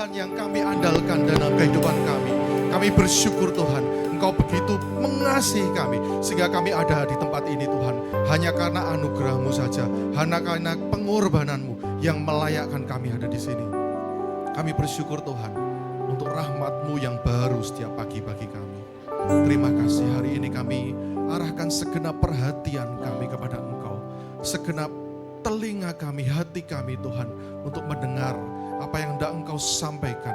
Tuhan yang kami andalkan dalam kehidupan kami. Kami bersyukur Tuhan, Engkau begitu mengasihi kami, sehingga kami ada di tempat ini Tuhan. Hanya karena anugerah-Mu saja, hanya karena pengorbanan-Mu yang melayakkan kami ada di sini. Kami bersyukur Tuhan, untuk rahmat-Mu yang baru setiap pagi bagi kami. Terima kasih, hari ini kami arahkan segenap perhatian kami kepada Engkau. Segenap telinga kami, hati kami Tuhan, untuk mendengar apa yang hendak Engkau sampaikan,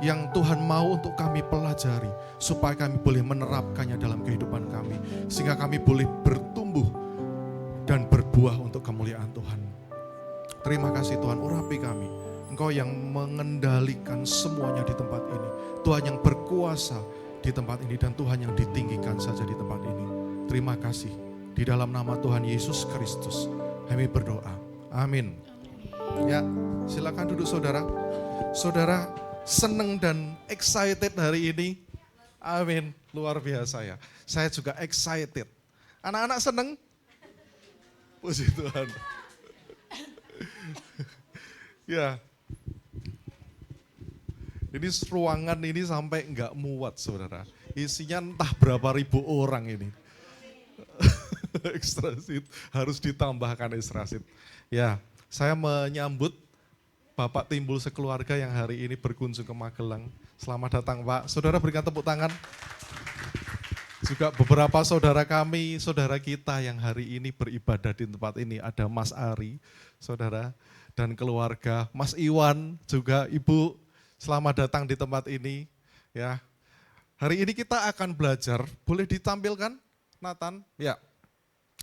yang Tuhan mau untuk kami pelajari, supaya kami boleh menerapkannya dalam kehidupan kami, sehingga kami boleh bertumbuh dan berbuah untuk kemuliaan Tuhan. Terima kasih Tuhan, urapi kami. Engkau yang mengendalikan semuanya di tempat ini. Tuhan yang berkuasa di tempat ini, dan Tuhan yang ditinggikan saja di tempat ini. Terima kasih. Di dalam nama Tuhan Yesus Kristus kami berdoa. Amin. Ya, silakan duduk saudara. Saudara senang dan excited hari ini. Amin, luar biasa ya. Saya juga excited. Anak-anak senang? Puji Tuhan. Ya. Ini ruangan ini sampai enggak muat saudara. Isinya entah berapa ribu orang ini. Extra seat, harus ditambahkan extra seat. Ya, saya menyambut Bapak Timbul sekeluarga yang hari ini berkunjung ke Magelang. Selamat datang Pak. Saudara berikan tepuk tangan. Juga beberapa saudara kami, saudara kita yang hari ini beribadah di tempat ini. Ada Mas Ari, saudara, dan keluarga. Mas Iwan, juga Ibu, selamat datang di tempat ini. Ya, hari ini kita akan belajar, boleh ditampilkan Nathan? Ya,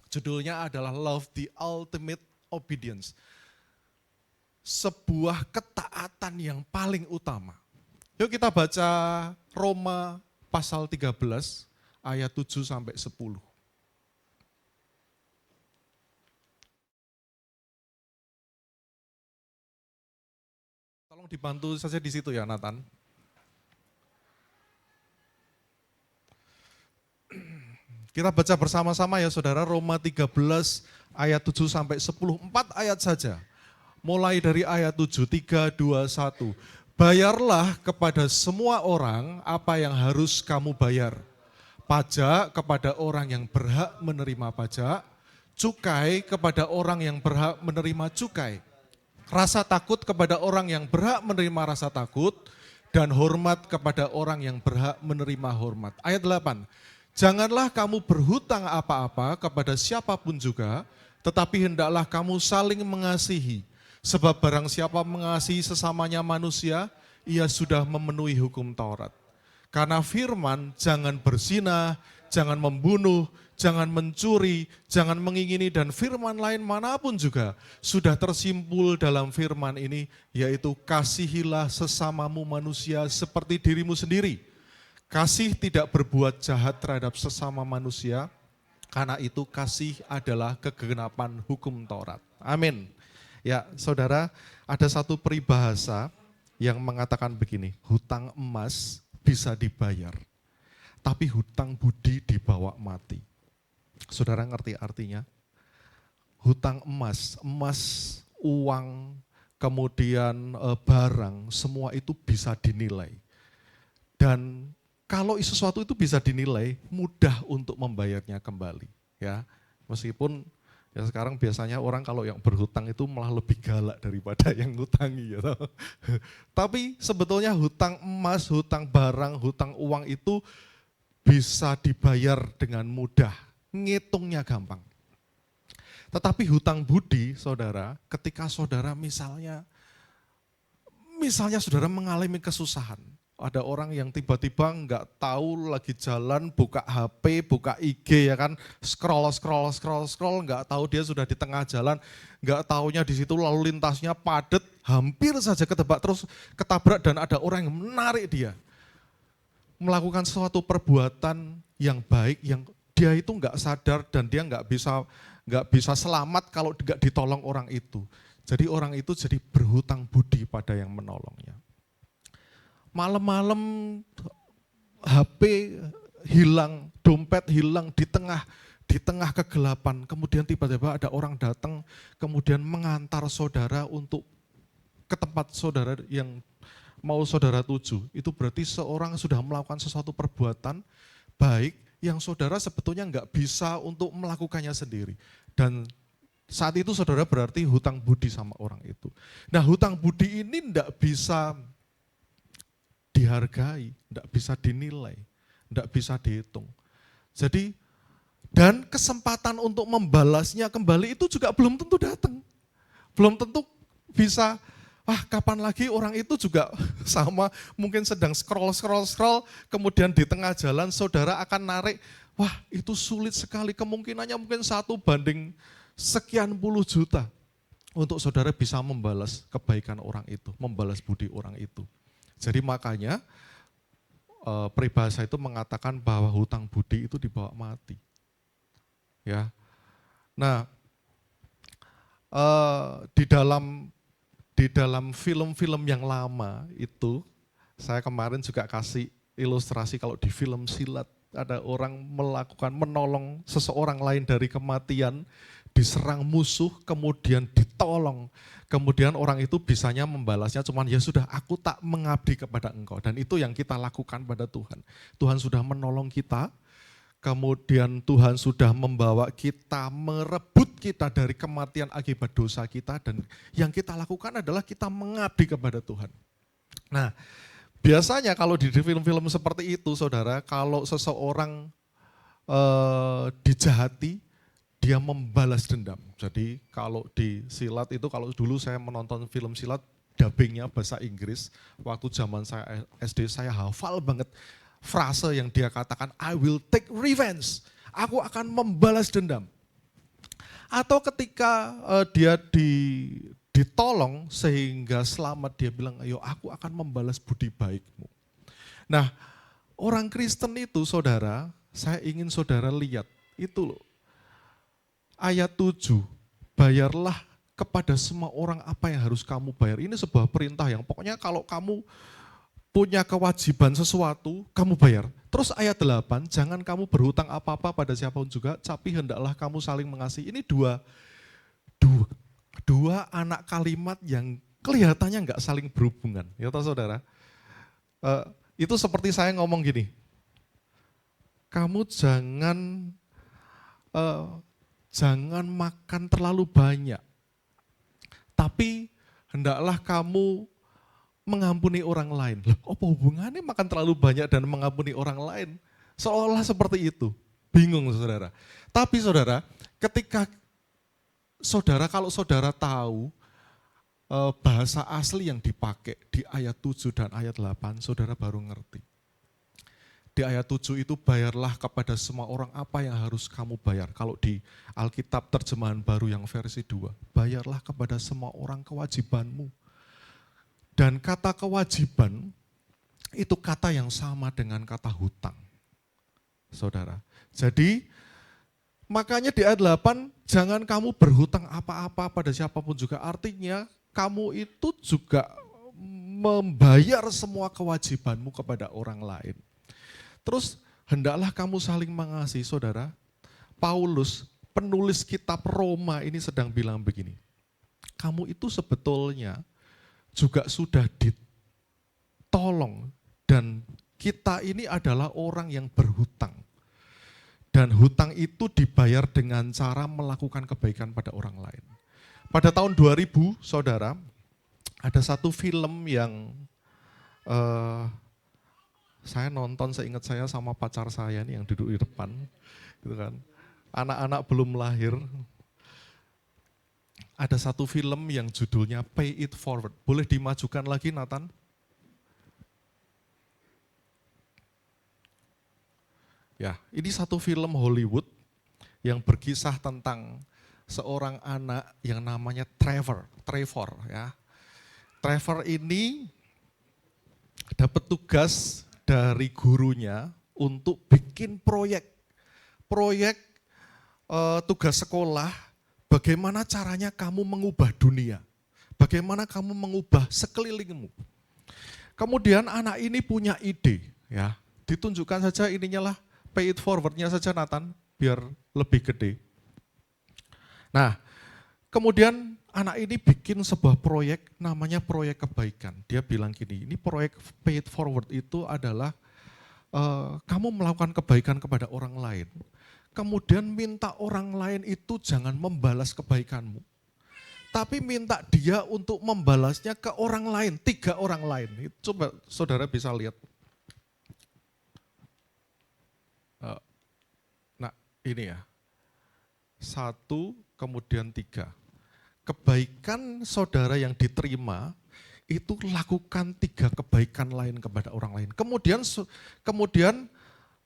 judulnya adalah Love the Ultimate Obedience. Sebuah ketaatan yang paling utama. Yuk kita baca Roma pasal 13 ayat 7 sampai 10. Tolong dibantu saja di situ ya Nathan. Kita baca bersama-sama ya saudara, Roma 13 ayat 7 sampai 10, 4 ayat saja. Mulai dari ayat 7, 3, 2, 1. Bayarlah kepada semua orang apa yang harus kamu bayar. Pajak kepada orang yang berhak menerima pajak, cukai kepada orang yang berhak menerima cukai. Rasa takut kepada orang yang berhak menerima rasa takut, dan hormat kepada orang yang berhak menerima hormat. Ayat 8. Janganlah kamu berhutang apa-apa kepada siapapun juga, tetapi hendaklah kamu saling mengasihi. Sebab barang siapa mengasihi sesamanya manusia, ia sudah memenuhi hukum Taurat. Karena firman, jangan berzina, jangan membunuh, jangan mencuri, jangan mengingini, dan firman lain manapun juga sudah tersimpul dalam firman ini, yaitu kasihilah sesamamu manusia seperti dirimu sendiri. Kasih tidak berbuat jahat terhadap sesama manusia, karena itu kasih adalah kegenapan hukum Taurat. Amin. Ya saudara, ada satu peribahasa yang mengatakan begini, hutang emas bisa dibayar, tapi hutang budi dibawa mati. Saudara ngerti artinya? Hutang emas, uang, kemudian barang, semua itu bisa dinilai. Dan kalau sesuatu itu bisa dinilai, mudah untuk membayarnya kembali. Ya, meskipun ya sekarang biasanya orang kalau yang berhutang itu malah lebih galak daripada yang ngutangi. Ya. Tapi sebetulnya hutang emas, hutang barang, hutang uang itu bisa dibayar dengan mudah, ngitungnya gampang. Tetapi hutang budi, saudara, ketika saudara misalnya saudara mengalami kesusahan. Ada orang yang tiba-tiba nggak tahu lagi jalan, buka HP, buka IG ya kan, scroll, nggak tahu dia sudah di tengah jalan, nggak taunya di situ lalu lintasnya padat, hampir saja ketabrak dan ada orang yang menarik dia. Melakukan suatu perbuatan yang baik, yang dia itu nggak sadar dan dia nggak bisa selamat kalau nggak ditolong orang itu. Jadi orang itu jadi berhutang budi pada yang menolongnya. Malam-malam HP hilang, dompet hilang di tengah kegelapan. Kemudian tiba-tiba ada orang datang, kemudian mengantar saudara untuk ke tempat saudara yang mau saudara tuju, itu berarti seorang sudah melakukan sesuatu perbuatan baik yang saudara sebetulnya nggak bisa untuk melakukannya sendiri. Dan saat itu saudara berarti hutang budi sama orang itu. Nah, hutang budi ini nggak bisa dihargai, nggak bisa dinilai, nggak bisa dihitung. Jadi, dan kesempatan untuk membalasnya kembali itu juga belum tentu datang. Belum tentu bisa, kapan lagi orang itu juga sama, mungkin sedang scroll, kemudian di tengah jalan saudara akan narik, itu sulit sekali, kemungkinannya mungkin 1 banding sekian puluh juta untuk saudara bisa membalas kebaikan orang itu, membalas budi orang itu. Jadi makanya peribahasa itu mengatakan bahwa hutang budi itu dibawa mati. Ya. Nah, di dalam film-film yang lama itu, saya kemarin juga kasih ilustrasi kalau di film silat ada orang menolong seseorang lain dari kematian, diserang musuh, kemudian ditolong. Kemudian orang itu bisanya membalasnya cuman ya sudah aku tak mengabdi kepada engkau. Dan itu yang kita lakukan pada Tuhan. Tuhan sudah menolong kita, kemudian Tuhan sudah membawa kita, merebut kita dari kematian akibat dosa kita. Dan yang kita lakukan adalah kita mengabdi kepada Tuhan. Nah, biasanya kalau di film-film seperti itu saudara, kalau seseorang dijahati, dia membalas dendam. Jadi kalau di silat itu, kalau dulu saya menonton film silat, dubbingnya bahasa Inggris, waktu zaman saya SD saya hafal banget frase yang dia katakan, I will take revenge, aku akan membalas dendam. Atau ketika dia ditolong sehingga selamat, dia bilang, ayo aku akan membalas budi baikmu. Nah, orang Kristen itu saudara, saya ingin saudara lihat, itu loh. Ayat 7, bayarlah kepada semua orang apa yang harus kamu bayar. Ini sebuah perintah yang pokoknya kalau kamu punya kewajiban sesuatu, kamu bayar. Terus ayat 8, jangan kamu berhutang apa-apa pada siapapun juga, tapi hendaklah kamu saling mengasihi. Ini dua anak kalimat yang kelihatannya enggak saling berhubungan. Ya toh saudara? Itu seperti saya ngomong gini, kamu jangan makan terlalu banyak, tapi hendaklah kamu mengampuni orang lain. Loh, apa hubungannya makan terlalu banyak dan mengampuni orang lain? Seolah seperti itu. Bingung saudara. Tapi saudara, kalau saudara tahu bahasa asli yang dipakai di ayat 7 dan ayat 8, saudara baru ngerti. Di ayat 7 itu bayarlah kepada semua orang apa yang harus kamu bayar. Kalau di Alkitab terjemahan baru yang versi 2, bayarlah kepada semua orang kewajibanmu. Dan kata kewajiban itu kata yang sama dengan kata hutang. Saudara. Jadi makanya di ayat 8, jangan kamu berhutang apa-apa pada siapapun juga. Artinya kamu itu juga membayar semua kewajibanmu kepada orang lain. Terus hendaklah kamu saling mengasihi, saudara. Paulus, penulis kitab Roma ini sedang bilang begini, kamu itu sebetulnya juga sudah ditolong dan kita ini adalah orang yang berhutang. Dan hutang itu dibayar dengan cara melakukan kebaikan pada orang lain. Pada tahun 2000, saudara, ada satu film yang saya nonton, seingat saya sama pacar saya nih yang duduk di depan, gitu kan. Anak-anak belum lahir. Ada satu film yang judulnya Pay It Forward. Boleh dimajukan lagi, Nathan? Ya, ini satu film Hollywood yang berkisah tentang seorang anak yang namanya Trevor, ya. Trevor ini dapat tugas dari gurunya untuk bikin proyek tugas sekolah, bagaimana caranya kamu mengubah dunia, bagaimana kamu mengubah sekelilingmu. Kemudian anak ini punya ide, ya, ditunjukkan saja ininya lah, pay it forward-nya saja Nathan, biar lebih gede. Nah, kemudian anak ini bikin sebuah proyek namanya proyek kebaikan. Dia bilang gini, ini proyek pay it forward itu adalah kamu melakukan kebaikan kepada orang lain. Kemudian minta orang lain itu jangan membalas kebaikanmu. Tapi minta dia untuk membalasnya ke orang lain, 3 orang lain. Coba saudara bisa lihat. Nah ini ya, 1 kemudian 3. Kebaikan saudara yang diterima itu lakukan 3 kebaikan lain kepada orang lain. Kemudian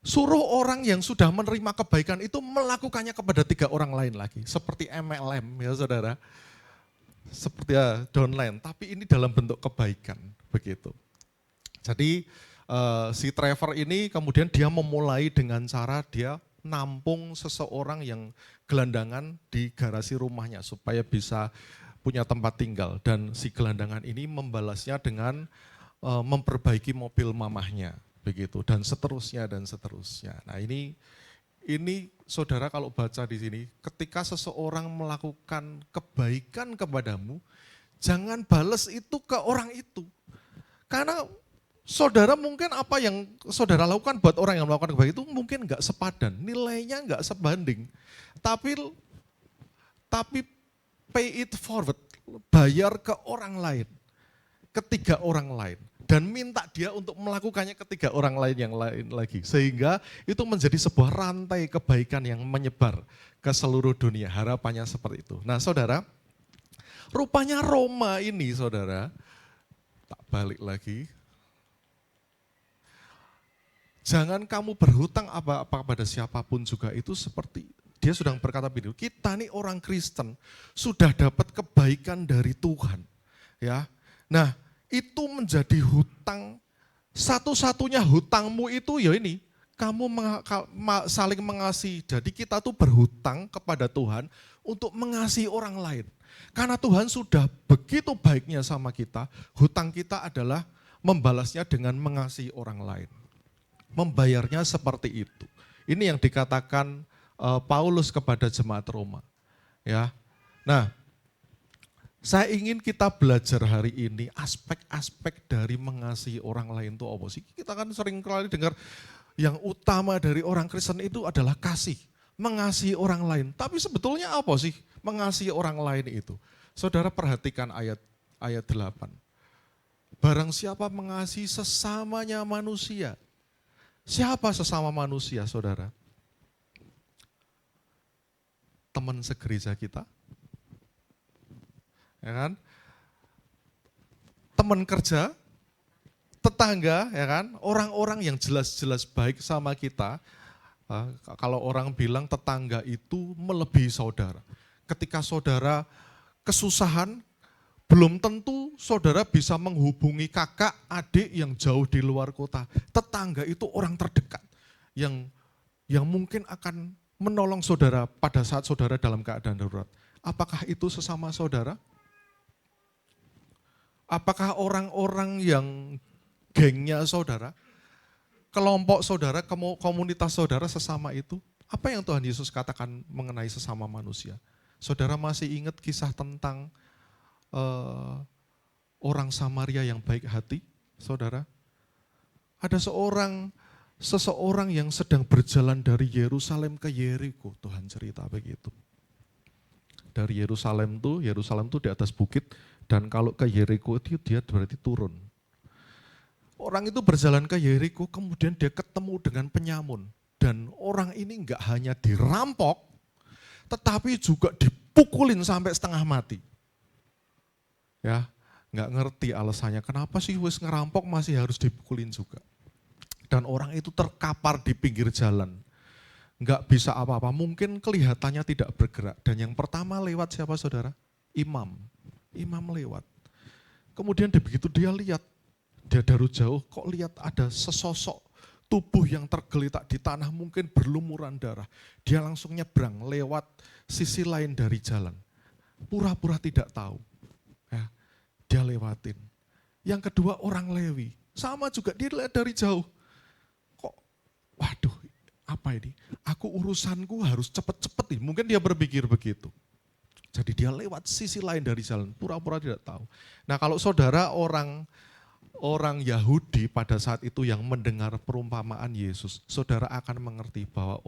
suruh orang yang sudah menerima kebaikan itu melakukannya kepada 3 orang lain lagi. Seperti MLM ya saudara. Seperti ya downline, tapi ini dalam bentuk kebaikan begitu. Jadi si Trevor ini kemudian dia memulai dengan cara dia nampung seseorang yang gelandangan di garasi rumahnya supaya bisa punya tempat tinggal, dan si gelandangan ini membalasnya dengan memperbaiki mobil mamahnya begitu, dan seterusnya dan seterusnya. Nah ini saudara kalau baca di sini, ketika seseorang melakukan kebaikan kepadamu, jangan balas itu ke orang itu. Karena saudara mungkin apa yang saudara lakukan buat orang yang melakukan kebaikan itu mungkin enggak sepadan, nilainya enggak sebanding. Tapi pay it forward, bayar ke orang lain, ke 3 orang lain. Dan minta dia untuk melakukannya ke 3 orang lain yang lain lagi. Sehingga itu menjadi sebuah rantai kebaikan yang menyebar ke seluruh dunia. Harapannya seperti itu. Nah saudara, rupanya Roma ini saudara, tak balik lagi. Jangan kamu berhutang apa-apa pada siapapun juga, itu seperti, dia sudah berkata begini, kita nih orang Kristen sudah dapat kebaikan dari Tuhan. Ya, nah itu menjadi hutang, satu-satunya hutangmu itu ya ini, kamu saling mengasihi. Jadi kita tuh berhutang kepada Tuhan untuk mengasihi orang lain. Karena Tuhan sudah begitu baiknya sama kita, hutang kita adalah membalasnya dengan mengasihi orang lain. Membayarnya seperti itu. Ini yang dikatakan Paulus kepada jemaat Roma. Ya, nah saya ingin kita belajar hari ini aspek-aspek dari mengasihi orang lain itu apa sih? Kita kan sering kali dengar yang utama dari orang Kristen itu adalah kasih, mengasihi orang lain. Tapi sebetulnya apa sih mengasihi orang lain itu? Saudara perhatikan ayat 8. Barang siapa mengasihi sesamanya manusia. Siapa sesama manusia, saudara? Teman segereja kita. Ya kan? Teman kerja, tetangga, ya kan? Orang-orang yang jelas-jelas baik sama kita. Kalau orang bilang tetangga itu melebihi saudara. Ketika saudara kesusahan, belum tentu saudara bisa menghubungi kakak, adik yang jauh di luar kota. Tetangga itu orang terdekat yang mungkin akan menolong saudara pada saat saudara dalam keadaan darurat. Apakah itu sesama saudara? Apakah orang-orang yang gengnya saudara, kelompok saudara, komunitas saudara sesama itu? Apa yang Tuhan Yesus katakan mengenai sesama manusia? Saudara masih ingat kisah tentang orang Samaria yang baik hati, saudara? Ada seseorang yang sedang berjalan dari Yerusalem ke Yeriko, Tuhan cerita begitu. Dari Yerusalem tuh di atas bukit, dan kalau ke Yeriko itu dia berarti turun. Orang itu berjalan ke Yeriko, kemudian dia ketemu dengan penyamun. Dan orang ini enggak hanya dirampok, tetapi juga dipukulin sampai setengah mati. Ya, enggak ngerti alasannya, kenapa sih wis ngerampok masih harus dipukulin juga. Dan orang itu terkapar di pinggir jalan. Enggak bisa apa-apa, mungkin kelihatannya tidak bergerak. Dan yang pertama lewat siapa saudara? Imam lewat. Kemudian begitu dia lihat, dia dari jauh kok lihat ada sesosok tubuh yang tergeletak di tanah mungkin berlumuran darah. Dia langsung nyebrang lewat sisi lain dari jalan. Pura-pura tidak tahu. Ya, dia lewatin. Yang kedua orang Lewi, sama juga dia lihat dari jauh. Kok, waduh apa ini? Urusanku harus cepet-cepet nih, mungkin dia berpikir begitu. Jadi dia lewat sisi lain dari jalan, pura-pura tidak tahu. Nah kalau saudara orang Yahudi pada saat itu yang mendengar perumpamaan Yesus, saudara akan mengerti bahwa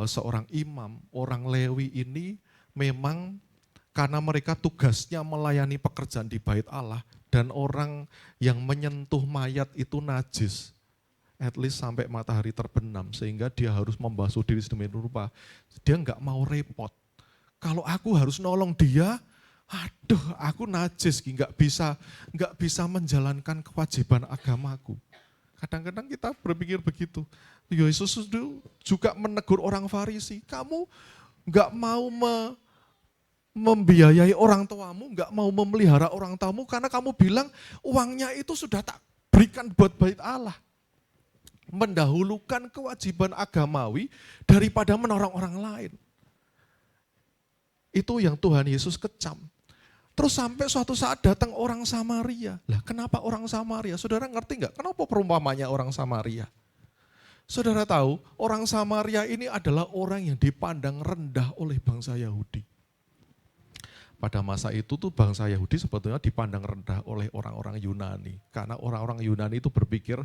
seorang imam, orang Lewi ini memang karena mereka tugasnya melayani pekerjaan di bait Allah, dan orang yang menyentuh mayat itu najis, at least sampai matahari terbenam, sehingga dia harus membasuh diri sedemikian rupa. Dia nggak mau repot. Kalau aku harus nolong dia, aduh aku najis, nggak bisa menjalankan kewajiban agamaku. Kadang-kadang kita berpikir begitu. Yesus juga menegur orang Farisi, kamu nggak mau membiayai orang tuamu, nggak mau memelihara orang tuamu karena kamu bilang uangnya itu sudah tak berikan buat bait Allah. Mendahulukan kewajiban agamawi daripada menolong orang lain. Itu yang Tuhan Yesus kecam. Terus sampai suatu saat datang orang Samaria. Lah kenapa orang Samaria? Saudara ngerti nggak kenapa perumpamannya orang Samaria? Saudara tahu orang Samaria ini adalah orang yang dipandang rendah oleh bangsa Yahudi. Pada masa itu tuh bangsa Yahudi sebetulnya dipandang rendah oleh orang-orang Yunani. Karena orang-orang Yunani itu berpikir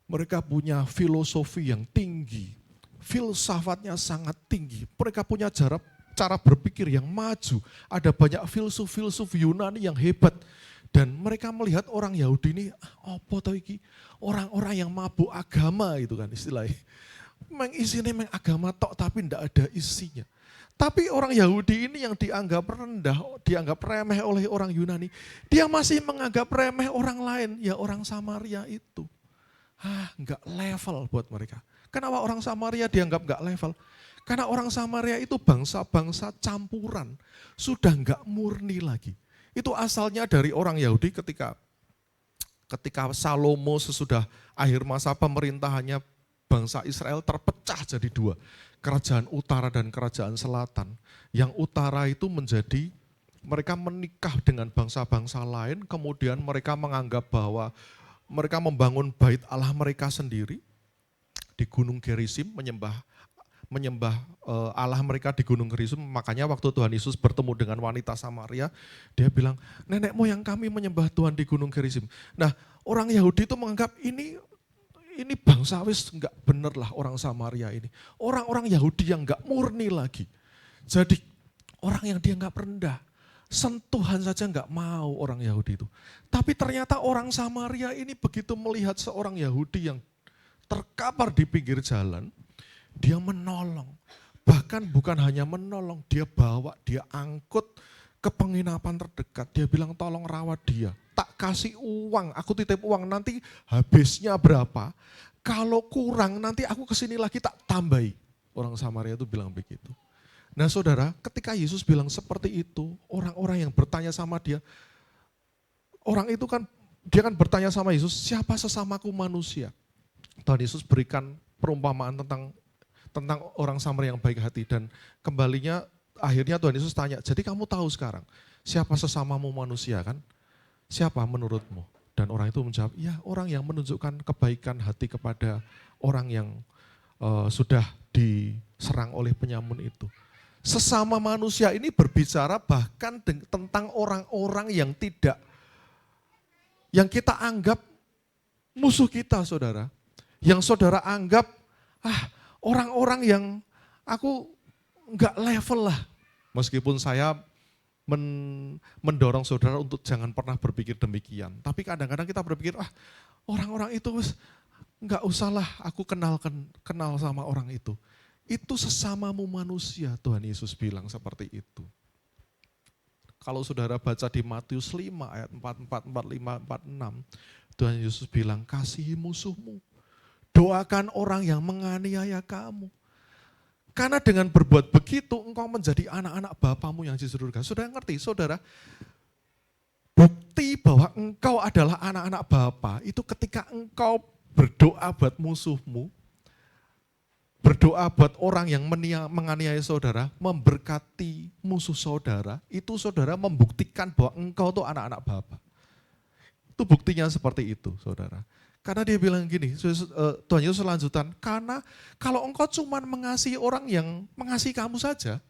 mereka punya filosofi yang tinggi. Filsafatnya sangat tinggi. Mereka punya cara berpikir yang maju. Ada banyak filsuf-filsuf Yunani yang hebat. Dan mereka melihat orang Yahudi ini, apa tau iki? Orang-orang yang mabuk agama itu kan istilahnya. Memang isinya memang agama tok tapi tidak ada isinya. Tapi orang Yahudi ini yang dianggap rendah, dianggap remeh oleh orang Yunani, dia masih menganggap remeh orang lain, ya orang Samaria itu. Enggak level buat mereka. Kenapa orang Samaria dianggap enggak level? Karena orang Samaria itu bangsa-bangsa campuran, sudah enggak murni lagi. Itu asalnya dari orang Yahudi ketika Salomo sesudah akhir masa pemerintahannya, bangsa Israel terpecah jadi dua. Kerajaan utara dan kerajaan selatan. Yang utara itu menjadi, mereka menikah dengan bangsa-bangsa lain, kemudian mereka menganggap bahwa mereka membangun bait Allah mereka sendiri di Gunung Gerizim, menyembah Allah mereka di Gunung Gerizim. Makanya waktu Tuhan Yesus bertemu dengan wanita Samaria, dia bilang, nenek moyang kami menyembah Tuhan di Gunung Gerizim. Nah orang Yahudi itu menganggap ini bangsa wis enggak bener lah orang Samaria ini. Orang-orang Yahudi yang enggak murni lagi. Jadi orang yang dia enggak rendah. Sentuhan saja enggak mau orang Yahudi itu. Tapi ternyata orang Samaria ini begitu melihat seorang Yahudi yang terkapar di pinggir jalan, dia menolong. Bahkan bukan hanya menolong, dia bawa, dia angkut ke penginapan terdekat. Dia bilang tolong rawat dia. Tak kasih uang, aku titip uang, nanti habisnya berapa. Kalau kurang nanti aku kesini lagi tak tambahi. Orang Samaria itu bilang begitu. Nah saudara, ketika Yesus bilang seperti itu, orang-orang yang bertanya sama dia, dia kan bertanya sama Yesus, siapa sesamaku manusia? Tuhan Yesus berikan perumpamaan tentang orang Samaria yang baik hati, dan kembalinya akhirnya Tuhan Yesus tanya, jadi kamu tahu sekarang siapa sesamamu manusia kan? Siapa menurutmu? Dan orang itu menjawab, ya orang yang menunjukkan kebaikan hati kepada orang yang sudah diserang oleh penyamun itu. Sesama manusia ini berbicara bahkan tentang orang-orang yang kita anggap musuh kita saudara. Yang saudara anggap, orang-orang yang aku enggak level lah. Meskipun saya mendorong saudara untuk jangan pernah berpikir demikian. Tapi kadang-kadang kita berpikir, orang-orang itu enggak usahlah aku kenal sama orang itu. Itu sesamamu manusia, Tuhan Yesus bilang seperti itu. Kalau saudara baca di Matius 5 ayat 44, 45, 46, Tuhan Yesus bilang, kasihi musuhmu. Doakan orang yang menganiaya kamu. Karena dengan berbuat begitu engkau menjadi anak-anak Bapamu yang di surga. Saudara ngerti, saudara? Bukti bahwa engkau adalah anak-anak Bapa itu ketika engkau berdoa buat musuhmu, berdoa buat orang yang menganiaya saudara, memberkati musuh saudara, itu saudara membuktikan bahwa engkau itu anak-anak Bapa. Itu buktinya seperti itu, saudara. Karena dia bilang gini, Tuhan Yesus lanjutan, karena kalau engkau cuma mengasihi orang yang mengasihi kamu saja,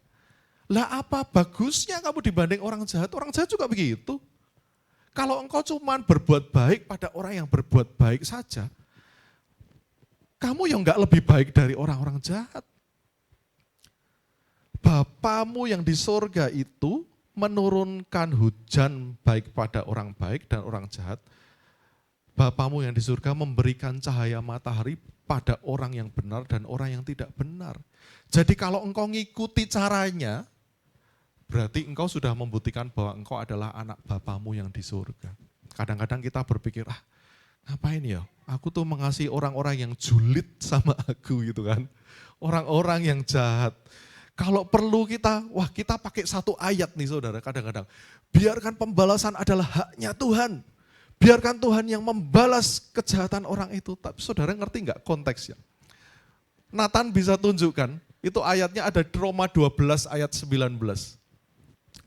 Lah apa bagusnya kamu dibanding orang jahat? Orang jahat juga begitu. Kalau engkau cuma berbuat baik pada orang yang berbuat baik saja, kamu yang enggak lebih baik dari orang-orang jahat. Bapamu yang di sorga itu menurunkan hujan baik pada orang baik dan orang jahat. Bapamu yang di surga memberikan cahaya matahari pada orang yang benar dan orang yang tidak benar. Jadi kalau engkau ngikuti caranya, berarti engkau sudah membuktikan bahwa engkau adalah anak Bapamu yang di surga. Kadang-kadang kita berpikir, ngapain ya? Aku tuh mengasihi orang-orang yang julid sama aku gitu kan. Orang-orang yang jahat. Kalau perlu kita pakai satu ayat nih saudara kadang-kadang. Biarkan pembalasan adalah haknya Tuhan. Biarkan Tuhan yang membalas kejahatan orang itu. Tapi saudara ngerti enggak konteksnya? Nathan bisa tunjukkan, itu ayatnya ada di Roma 12 ayat 19.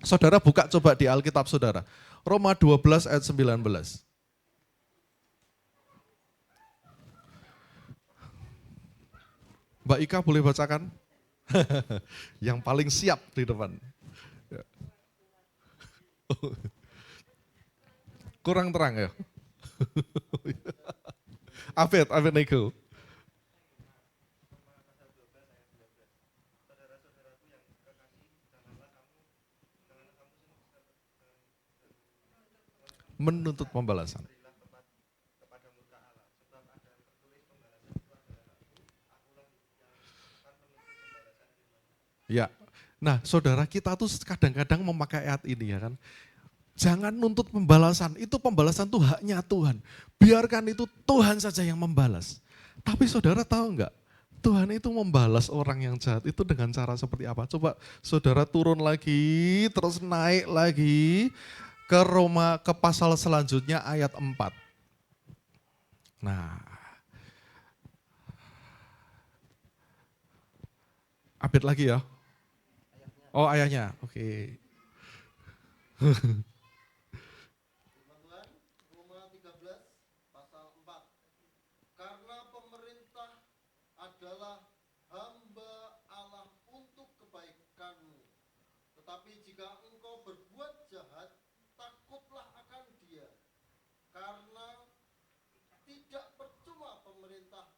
Saudara buka coba di Alkitab saudara. Roma 12 ayat 19. Mbak Ika boleh bacakan? Yang paling siap di depan. Kurang terang ya? Abed Nego. Menuntut pembalasan. Ya, nah saudara kita tuh kadang-kadang memakai ayat ini ya kan. Jangan nuntut pembalasan, itu pembalasan tuh haknya Tuhan. Biarkan itu Tuhan saja yang membalas. Tapi saudara tahu enggak, Tuhan itu membalas orang yang jahat itu dengan cara seperti apa? Coba saudara turun lagi, terus naik lagi ke Roma, ke pasal selanjutnya ayat 4. Nah, update lagi ya. Oh ayahnya, oke. Roma 13 pasal 4. Karena pemerintah adalah hamba Allah untuk kebaikanmu. Tetapi jika engkau berbuat jahat, takutlah akan dia. Karena tidak percuma pemerintah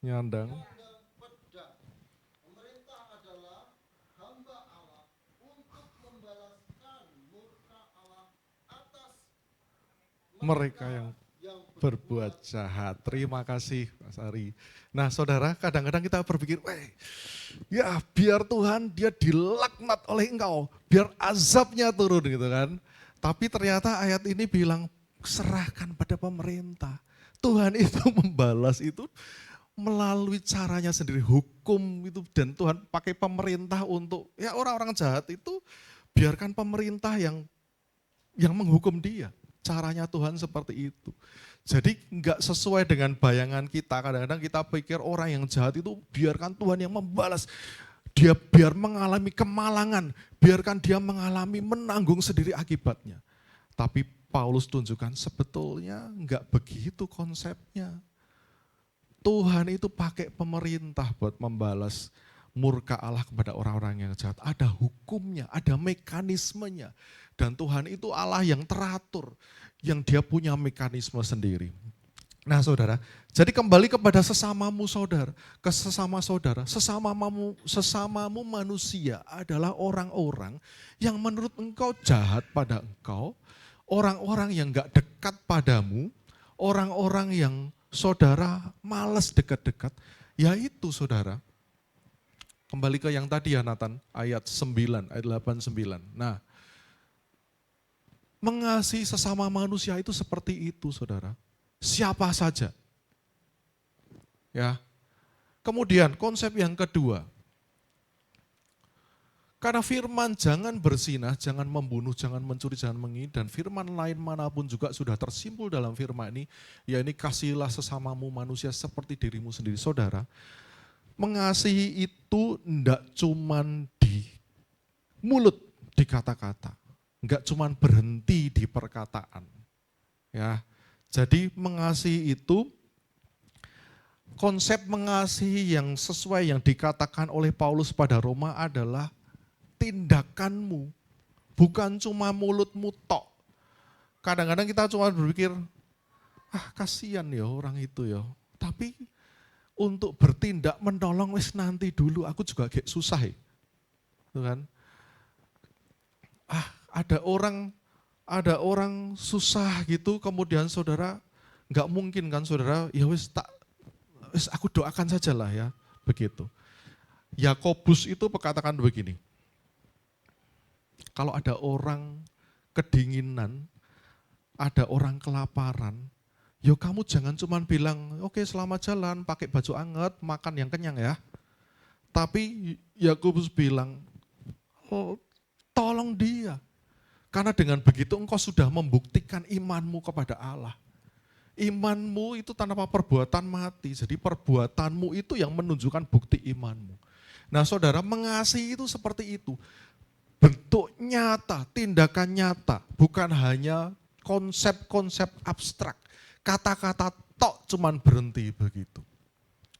Nyandang. pedang. Pemerintah adalah hamba Allah untuk membalaskan murka Allah atas Mereka yang berbuat jahat. Terima kasih Mas Ari. Nah saudara kadang-kadang kita berpikir, ya biar Tuhan dia dilaknat oleh engkau, biar azabnya turun gitu kan. Tapi ternyata ayat ini bilang serahkan pada pemerintah. Tuhan itu membalas itu melalui caranya sendiri, hukum itu, dan Tuhan pakai pemerintah untuk, ya orang-orang jahat itu biarkan pemerintah yang menghukum dia. Caranya Tuhan seperti itu. Jadi enggak sesuai dengan bayangan kita, kadang-kadang kita pikir orang yang jahat itu biarkan Tuhan yang membalas. Dia biar mengalami kemalangan, biarkan dia mengalami menanggung sendiri akibatnya. Tapi Paulus tunjukkan sebetulnya enggak begitu konsepnya. Tuhan itu pakai pemerintah buat membalas murka Allah kepada orang-orang yang jahat. Ada hukumnya, ada mekanismenya. Dan Tuhan itu Allah yang teratur, yang dia punya mekanisme sendiri. Nah saudara, jadi kembali kepada sesamamu saudara, ke sesama saudara, sesamamu manusia adalah orang-orang yang menurut engkau jahat pada engkau, orang-orang yang gak dekat padamu, orang-orang yang saudara malas dekat-dekat, yaitu saudara. Kembali ke yang tadi ya Nathan, ayat 9, ayat 89. Nah, mengasihi sesama manusia itu seperti itu saudara. Siapa saja. Ya. Kemudian konsep yang kedua. Karena firman jangan berzinah, jangan membunuh, jangan mencuri, jangan mengini, dan firman lain manapun juga sudah tersimpul dalam firman ini, yakni kasihilah sesamamu manusia seperti dirimu sendiri. Saudara, mengasihi itu tidak cuman di mulut, di kata-kata, enggak cuman berhenti di perkataan. Ya, jadi mengasihi itu, konsep mengasihi yang sesuai yang dikatakan oleh Paulus pada Roma adalah tindakanmu, bukan cuma mulutmu tok. Kadang-kadang kita cuma berpikir, kasihan ya orang itu ya. Tapi untuk bertindak menolong wis nanti dulu, aku juga kayak susah ya. Tuh kan? Ada orang susah gitu, kemudian saudara nggak mungkin kan saudara, ya wis aku doakan saja lah ya, begitu. Yakobus itu berkatakan begini, kalau ada orang kedinginan, ada orang kelaparan, yo kamu jangan cuma bilang, oke selamat jalan, pakai baju anget, makan yang kenyang ya. Tapi Yakobus bilang, tolong dia. Karena dengan begitu engkau sudah membuktikan imanmu kepada Allah. Imanmu itu tanpa perbuatan mati, jadi perbuatanmu itu yang menunjukkan bukti imanmu. Nah saudara, mengasihi itu seperti itu. Bentuk nyata, tindakan nyata, bukan hanya konsep-konsep abstrak. Kata-kata tok cuman berhenti begitu.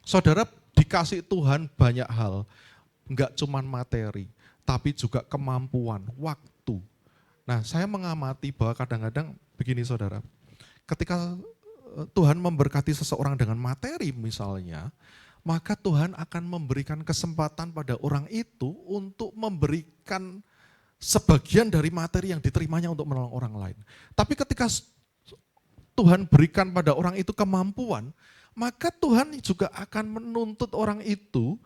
Saudara dikasih Tuhan banyak hal, enggak cuman materi, tapi juga kemampuan, waktu. Nah saya mengamati bahwa kadang-kadang begini saudara, ketika Tuhan memberkati seseorang dengan materi misalnya, maka Tuhan akan memberikan kesempatan pada orang itu untuk memberikan sebagian dari materi yang diterimanya untuk menolong orang lain. Tapi ketika Tuhan berikan pada orang itu kemampuan, maka Tuhan juga akan menuntut orang itu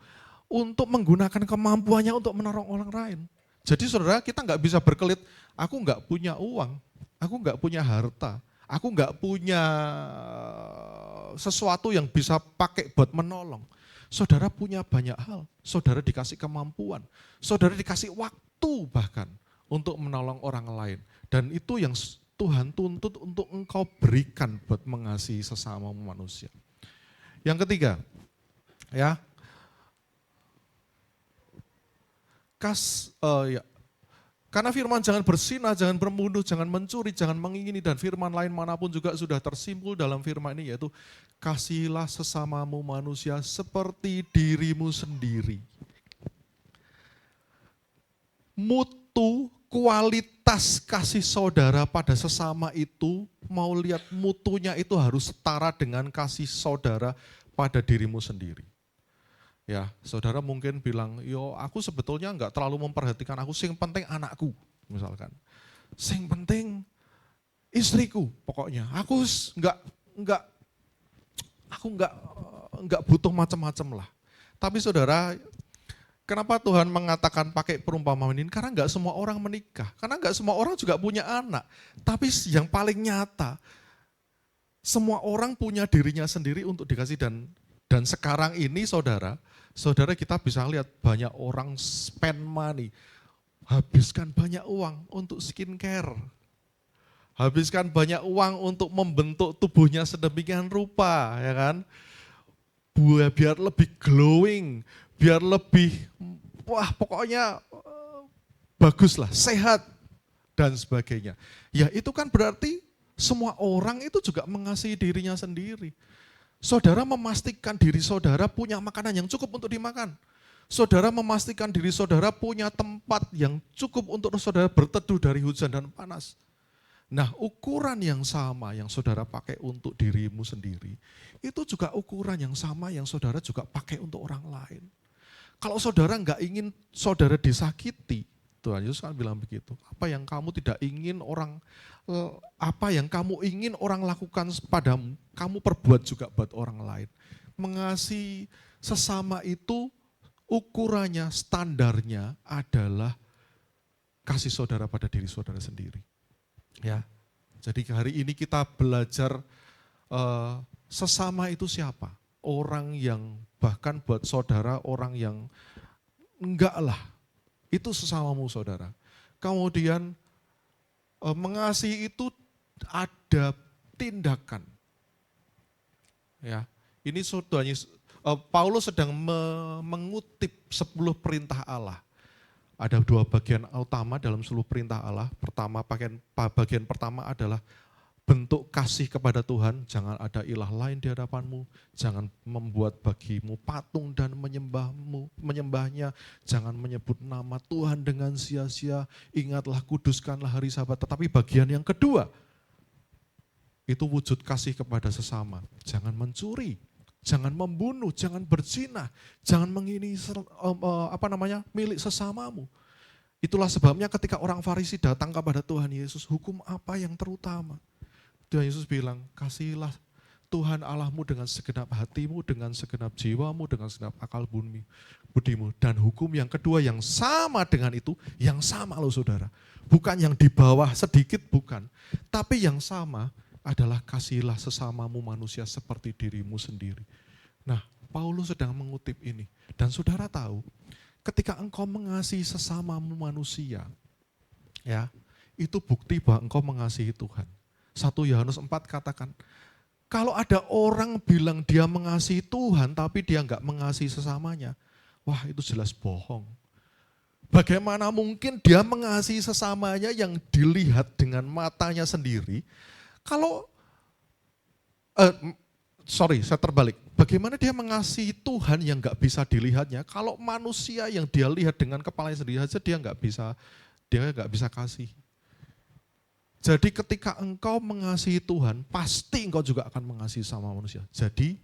untuk menggunakan kemampuannya untuk menolong orang lain. Jadi saudara, kita nggak bisa berkelit, aku nggak punya uang, aku nggak punya harta, aku nggak punya sesuatu yang bisa pakai buat menolong. Saudara punya banyak hal, saudara dikasih kemampuan, saudara dikasih waktu bahkan untuk menolong orang lain. Dan itu yang Tuhan tuntut untuk engkau berikan buat mengasihi sesama manusia. Yang ketiga, ya, karena firman jangan berzinah, jangan berbunuh, jangan mencuri, jangan mengingini, dan firman lain manapun juga sudah tersimpul dalam firman ini, yaitu kasihilah sesamamu manusia seperti dirimu sendiri. Mutu, kualitas kasih saudara pada sesama itu, mau lihat mutunya itu harus setara dengan kasih saudara pada dirimu sendiri. Ya, saudara mungkin bilang, yo aku sebetulnya enggak terlalu memperhatikan aku, sing penting anakku, misalkan. Sing penting istriku, pokoknya. Aku enggak butuh macam-macam lah. Tapi saudara, kenapa Tuhan mengatakan pakai perumpamaan ini? Karena enggak semua orang menikah, karena enggak semua orang juga punya anak. Tapi yang paling nyata, semua orang punya dirinya sendiri untuk dikasih, dan sekarang ini saudara kita bisa lihat banyak orang spend money, habiskan banyak uang untuk skincare, habiskan banyak uang untuk membentuk tubuhnya sedemikian rupa, ya kan? Biar lebih glowing, biar lebih, pokoknya bagus lah, sehat dan sebagainya. Ya itu kan berarti semua orang itu juga mengasihi dirinya sendiri. Saudara memastikan diri saudara punya makanan yang cukup untuk dimakan. Saudara memastikan diri saudara punya tempat yang cukup untuk saudara berteduh dari hujan dan panas. Nah, ukuran yang sama yang saudara pakai untuk dirimu sendiri, itu juga ukuran yang sama yang saudara juga pakai untuk orang lain. Kalau saudara nggak ingin saudara disakiti, Tuhan Yesus kan bilang begitu. Apa yang kamu ingin orang lakukan padamu, kamu perbuat juga buat orang lain. Mengasihi sesama itu ukurannya, standarnya adalah kasih saudara pada diri saudara sendiri. Ya, jadi hari ini kita belajar sesama itu siapa? Orang yang bahkan buat saudara, orang yang enggak lah. Itu sesamamu saudara. Kemudian mengasihi itu ada tindakan. Ya, ini Paulus sedang mengutip 10 perintah Allah. Ada 2 bagian utama dalam 10 perintah Allah. Bagian pertama adalah bentuk kasih kepada Tuhan, jangan ada ilah lain di hadapanmu, jangan membuat bagimu patung dan menyembahnya, jangan menyebut nama Tuhan dengan sia-sia, ingatlah kuduskanlah hari Sabat. Tetapi bagian yang kedua, itu wujud kasih kepada sesama. Jangan mencuri, jangan membunuh, jangan berzina, jangan mengini milik sesamamu. Itulah sebabnya ketika orang Farisi datang kepada Tuhan Yesus, hukum apa yang terutama? Tuhan Yesus bilang, kasihilah Tuhan Allahmu dengan segenap hatimu, dengan segenap jiwamu, dengan segenap akal budimu. Dan hukum yang kedua yang sama dengan itu, yang sama loh saudara. Bukan yang di bawah sedikit, bukan. Tapi yang sama adalah kasihilah sesamamu manusia seperti dirimu sendiri. Nah, Paulus sedang mengutip ini. Dan saudara tahu, ketika engkau mengasihi sesamamu manusia, ya, itu bukti bahwa engkau mengasihi Tuhan. 1 Yohanes 4 katakan, kalau ada orang bilang dia mengasihi Tuhan tapi dia enggak mengasihi sesamanya, wah itu jelas bohong. Bagaimana mungkin dia mengasihi sesamanya yang dilihat dengan matanya sendiri, saya terbalik. Bagaimana dia mengasihi Tuhan yang enggak bisa dilihatnya, kalau manusia yang dia lihat dengan kepalanya sendiri saja dia enggak bisa kasih. Jadi ketika engkau mengasihi Tuhan, pasti engkau juga akan mengasihi sama manusia. Jadi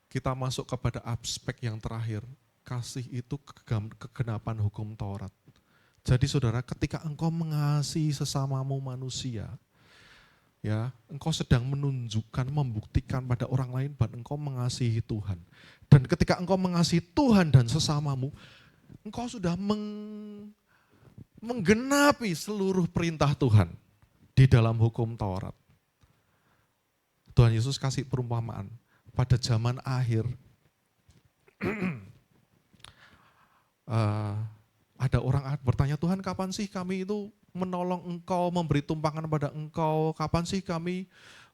kita masuk kepada aspek yang terakhir, kasih itu kegenapan hukum Taurat. Jadi saudara, ketika engkau mengasihi sesamamu manusia, ya, engkau sedang menunjukkan, membuktikan pada orang lain bahwa engkau mengasihi Tuhan. Dan ketika engkau mengasihi Tuhan dan sesamamu, engkau sudah menggenapi seluruh perintah Tuhan di dalam hukum Taurat. Tuhan Yesus kasih perumpamaan pada zaman akhir. Ada orang bertanya, Tuhan kapan sih kami itu menolong engkau, memberi tumpangan pada engkau, kapan sih kami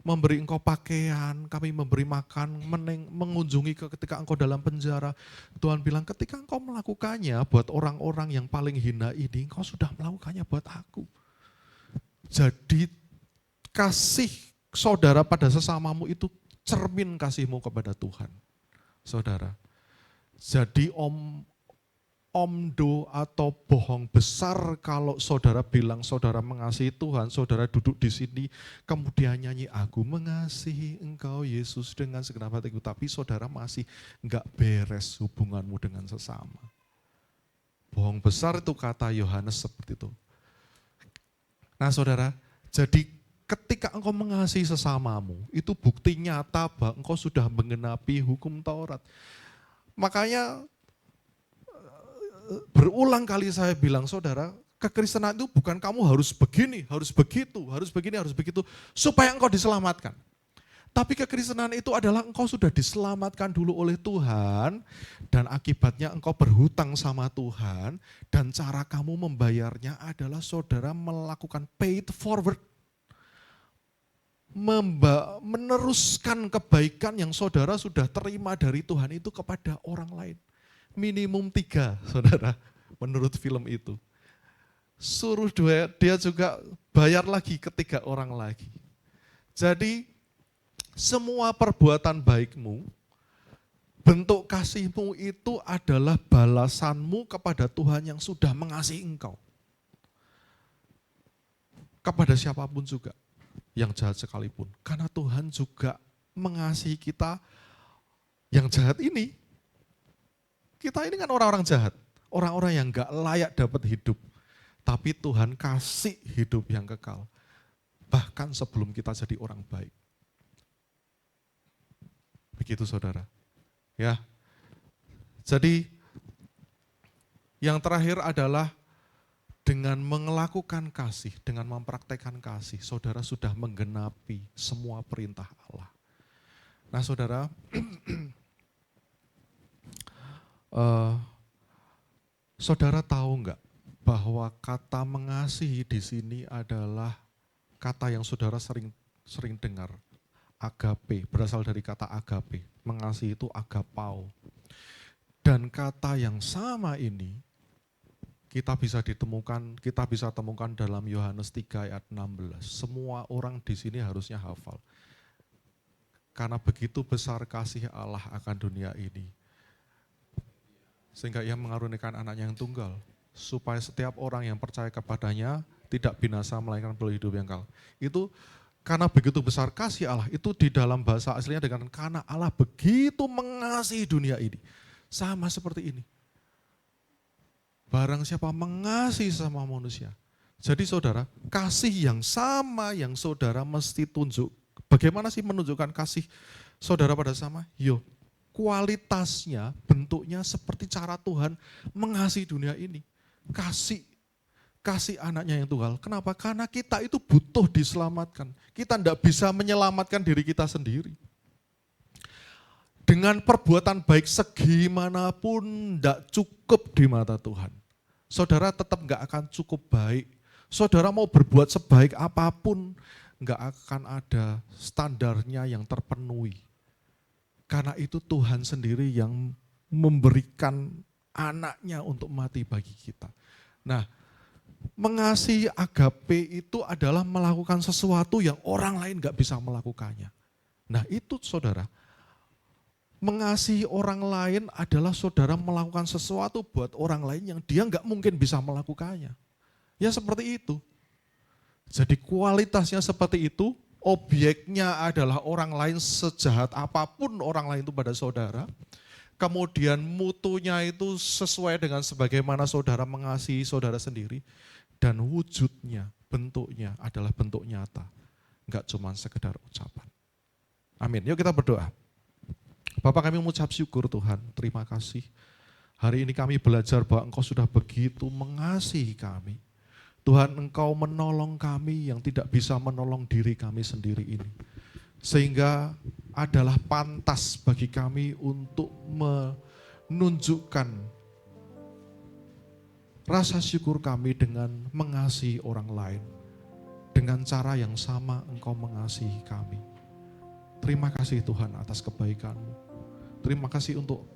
memberi engkau pakaian, kami memberi makan, mengunjungi ketika engkau dalam penjara. Tuhan bilang, ketika engkau melakukannya buat orang-orang yang paling hina ini, engkau sudah melakukannya buat aku. Jadi kasih saudara pada sesamamu itu cermin kasihmu kepada Tuhan. Saudara, jadi omdo atau bohong besar kalau saudara bilang saudara mengasihi Tuhan, saudara duduk di sini kemudian nyanyi aku mengasihi engkau Yesus dengan segenap hatiku, tapi saudara masih enggak beres hubunganmu dengan sesama. Bohong besar itu kata Yohanes seperti itu. Nah saudara, jadi ketika engkau mengasihi sesamamu, itu bukti nyata bahwa engkau sudah menggenapi hukum Taurat. Makanya berulang kali saya bilang, saudara, kekristenan itu bukan kamu harus begini, harus begitu, harus begini, harus begitu, supaya engkau diselamatkan. Tapi kekristenan itu adalah engkau sudah diselamatkan dulu oleh Tuhan, dan akibatnya engkau berhutang sama Tuhan, dan cara kamu membayarnya adalah saudara melakukan pay it forward. Meneruskan kebaikan yang saudara sudah terima dari Tuhan itu kepada orang lain. Minimum 3, saudara, menurut film itu. Suruh dia juga bayar lagi ke 3 orang lagi. Jadi semua perbuatan baikmu, bentuk kasihmu itu adalah balasanmu kepada Tuhan yang sudah mengasihi engkau. Kepada siapapun juga, yang jahat sekalipun. Karena Tuhan juga mengasihi kita yang jahat ini. Kita ini kan orang-orang jahat, orang-orang yang gak layak dapat hidup. Tapi Tuhan kasih hidup yang kekal. Bahkan sebelum kita jadi orang baik. Begitu saudara. Ya. Jadi yang terakhir adalah dengan melakukan kasih, dengan mempraktekkan kasih, saudara sudah menggenapi semua perintah Allah. Nah saudara, saudara tahu enggak bahwa kata mengasihi di sini adalah kata yang saudara sering dengar, agape, berasal dari kata agape, mengasihi itu agapao. Dan kata yang sama ini kita bisa temukan dalam Yohanes 3 ayat 16. Semua orang di sini harusnya hafal. Karena begitu besar kasih Allah akan dunia ini. Sehingga ia mengaruniakan anaknya yang tunggal. Supaya setiap orang yang percaya kepadanya tidak binasa melainkan beroleh hidup yang kekal. Itu karena begitu besar kasih Allah, itu di dalam bahasa aslinya dengan karena Allah begitu mengasihi dunia ini. Sama seperti ini. Barang siapa mengasihi sama manusia. Jadi saudara, kasih yang sama yang saudara mesti tunjuk. Bagaimana sih menunjukkan kasih saudara pada sama? Kualitasnya, bentuknya seperti cara Tuhan mengasihi dunia ini. Kasih anaknya yang tunggal. Kenapa? Karena kita itu butuh diselamatkan. Kita tidak bisa menyelamatkan diri kita sendiri. Dengan perbuatan baik segimanapun tidak cukup di mata Tuhan. Saudara tetap nggak akan cukup baik. Saudara mau berbuat sebaik apapun, nggak akan ada standarnya yang terpenuhi. Karena itu Tuhan sendiri yang memberikan anaknya untuk mati bagi kita. Nah, mengasihi agape itu adalah melakukan sesuatu yang orang lain nggak bisa melakukannya. Nah itu saudara, mengasihi orang lain adalah saudara melakukan sesuatu buat orang lain yang dia nggak mungkin bisa melakukannya. Ya seperti itu. Jadi kualitasnya seperti itu, objeknya adalah orang lain sejahat apapun orang lain itu pada saudara. Kemudian mutunya itu sesuai dengan sebagaimana saudara mengasihi saudara sendiri. Dan wujudnya, bentuknya adalah bentuk nyata. Enggak cuma sekedar ucapan. Amin. Yuk kita berdoa. Bapak kami mengucap syukur Tuhan, terima kasih. Hari ini kami belajar bahwa Engkau sudah begitu mengasihi kami. Tuhan Engkau menolong kami yang tidak bisa menolong diri kami sendiri ini. Sehingga adalah pantas bagi kami untuk menunjukkan rasa syukur kami dengan mengasihi orang lain. Dengan cara yang sama Engkau mengasihi kami. Terima kasih Tuhan atas kebaikan-Mu. Terima kasih untuk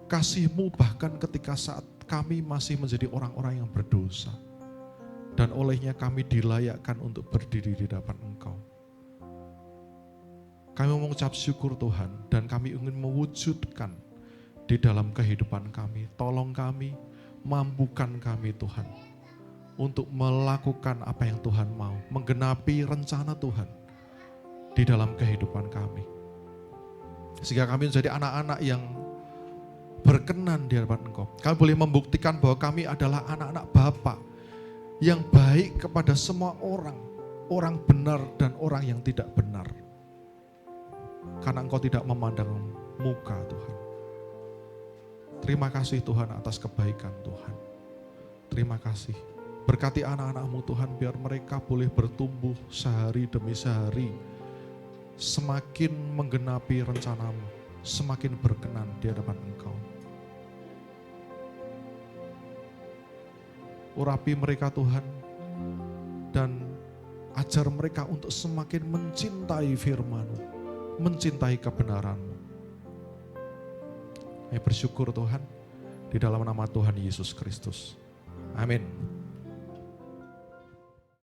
kasih-Mu bahkan ketika saat kami masih menjadi orang-orang yang berdosa. Dan olehnya kami dilayakkan untuk berdiri di hadapan Engkau. Kami mengucap syukur Tuhan dan kami ingin mewujudkan di dalam kehidupan kami. Tolong kami, mampukan kami Tuhan untuk melakukan apa yang Tuhan mau. Menggenapi rencana Tuhan di dalam kehidupan kami. Sehingga kami menjadi anak-anak yang berkenan di hadapan Engkau. Kami boleh membuktikan bahwa kami adalah anak-anak Bapa yang baik kepada semua orang. Orang benar dan orang yang tidak benar. Karena Engkau tidak memandang muka Tuhan. Terima kasih Tuhan atas kebaikan Tuhan. Terima kasih. Berkati anak-anak-Mu Tuhan biar mereka boleh bertumbuh sehari demi sehari. Semakin menggenapi rencana-Mu, semakin berkenan di hadapan Engkau. Urapi mereka Tuhan, dan ajar mereka untuk semakin mencintai firman-Mu, mencintai kebenaran-Mu. Kami bersyukur Tuhan, di dalam nama Tuhan Yesus Kristus. Amin.